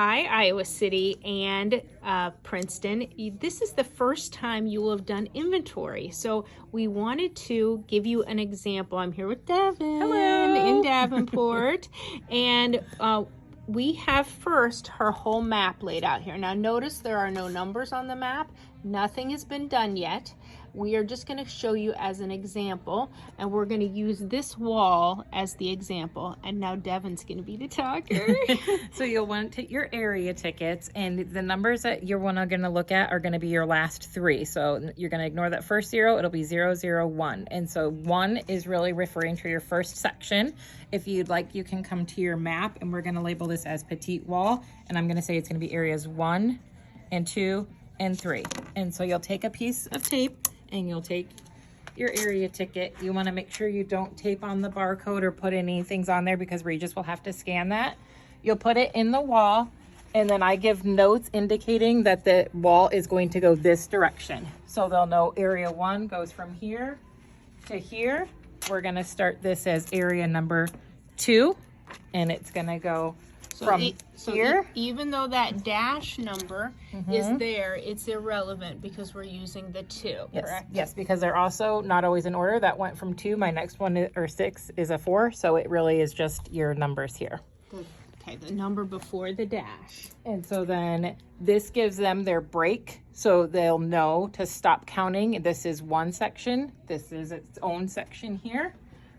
Hi, Iowa City and Princeton. This is the first time you will have done inventory. So we wanted to give you an example. I'm here with Devin. Hello. In Davenport. And we have first her whole map laid out here. Now notice there are no numbers on the map. Nothing has been done yet. We are just going to show you as an example, and we're going to use this wall as the example. And now Devin's going to be the talker. So you'll want to your area tickets, and the numbers that you're going to look at are going to be your last three. So you're going to ignore that first zero. It'll be 0, 0, 1. And so 1 is really referring to your first section. If you'd like, you can come to your map, and we're going to label this as petite wall. And I'm going to say it's going to be areas 1 and 2 and 3. And so you'll take a piece of tape and you'll take your area ticket. You want to make sure you don't tape on the barcode or put any things on there because Regis will have to scan that. You'll put it in the wall, and then I give notes indicating that the wall is going to go this direction. So they'll know area 1 goes from here to here. We're going to start this as area number 2, and it's going to go from here. Even though that dash number is there, it's irrelevant because we're using the 2, yes, correct? Yes, because they're also not always in order. That went from 2. My next one, or 6, is a 4. So it really is just your numbers here. Okay, the number before the dash. And so then this gives them their break. So they'll know to stop counting. This is one section. This is its own section here.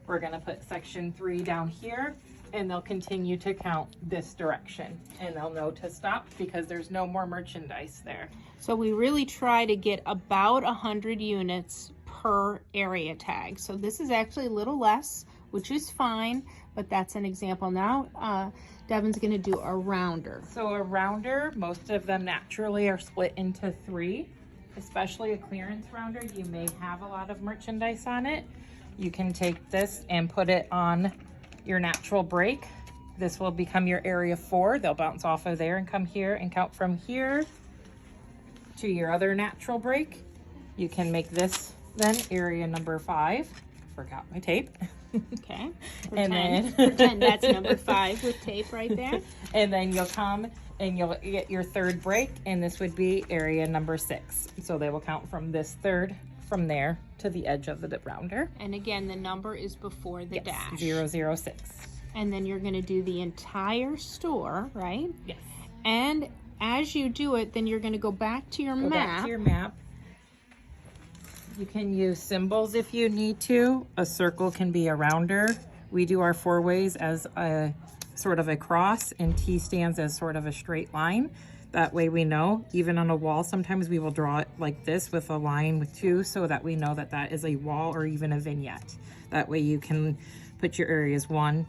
We're going to put section 3 down here. And they'll continue to count this direction, and they'll know to stop because there's no more merchandise there. So we really try to get about 100 units per area tag. So this is actually a little less, which is fine, but that's an example. Now Devin's going to do a rounder. So a rounder, most of them naturally are split into 3, especially a clearance rounder. You may have a lot of merchandise on it. You can take this and put it on your natural break. This will become your area 4. They'll bounce off of there and come here and count from here to your other natural break. You can make this then area number 5. Forgot my tape. Okay. Pretend that's number 5 with tape right there. And then you'll come and you'll get your 3rd break, and this would be area number 6. So they will count from this 3rd from there to the edge of the rounder. And again, the number is before the dash. 006. And then you're going to do the entire store, right? Yes. And as you do it, then you're going to go back to your map. Back to your map. You can use symbols if you need to. A circle can be a rounder. We do our 4 ways as a sort of a cross, and T stands as sort of a straight line. That way we know. Even on a wall, sometimes we will draw it like this with a line with 2 so that we know that that is a wall or even a vignette. That way you can put your areas 1,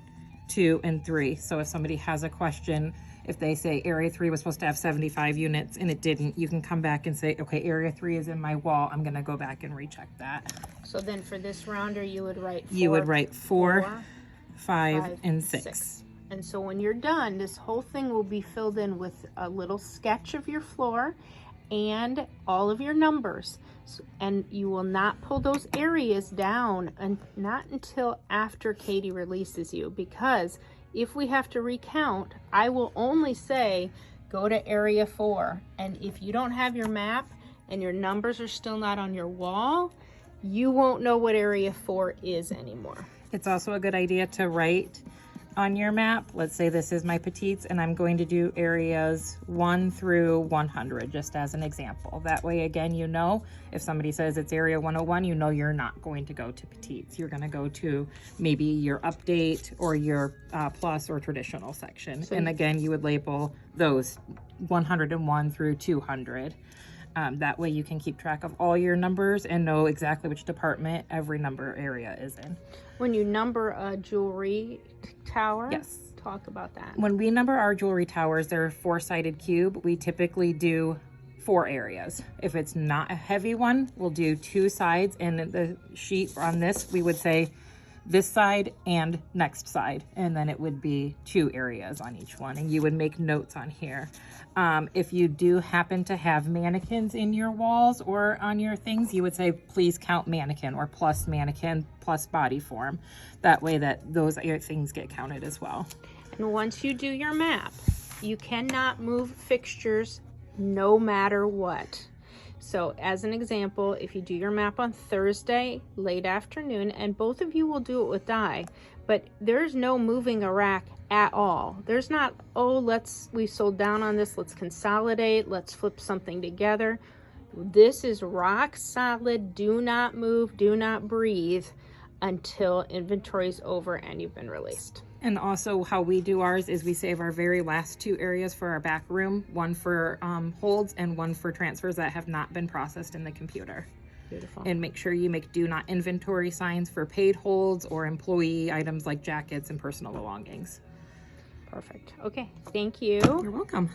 2, and 3. So if somebody has a question, if they say area 3 was supposed to have 75 units and it didn't, you can come back and say, okay, area 3 is in my wall. I'm going to go back and recheck that. So then for this rounder, you would write 4. You would write 4, 5, and 6. And so when you're done, this whole thing will be filled in with a little sketch of your floor and all of your numbers. And you will not pull those areas down, and not until after Katie releases you, because if we have to recount, I will only say go to area 4. And if you don't have your map and your numbers are still not on your wall, you won't know what area 4 is anymore. It's also a good idea to write on your map. Let's say this is my petites, and I'm going to do areas 1 through 100 just as an example. That way, again, you know, if somebody says it's area 101, you know you're not going to go to petites. You're going to go to maybe your update or your plus or traditional section. And again, you would label those 101 through 200. That way you can keep track of all your numbers and know exactly which department every number area is in. When you number a jewelry tower, yes, talk about that. When we number our jewelry towers, they're a 4-sided cube. We typically do 4 areas. If it's not a heavy one, we'll do 2 sides, and the sheet on this, we would say this side and next side, and then it would be 2 areas on each one, and you would make notes on here. If you do happen to have mannequins in your walls or on your things, you would say please count mannequin or plus mannequin plus body form. That way that those things get counted as well. And once you do your map, You cannot move fixtures no matter what. So as an example, if you do your map on Thursday, late afternoon, and both of you will do it with die, but there's no moving a rack at all. There's not, oh, we sold down on this, let's consolidate, let's flip something together. This is rock solid, do not move, do not breathe until inventory is over and you've been released. And also how we do ours is we save our very last 2 areas for our back room, one for holds and one for transfers that have not been processed in the computer. Beautiful. And make sure you make do not inventory signs for paid holds or employee items like jackets and personal belongings. Perfect. Okay, thank you. You're welcome.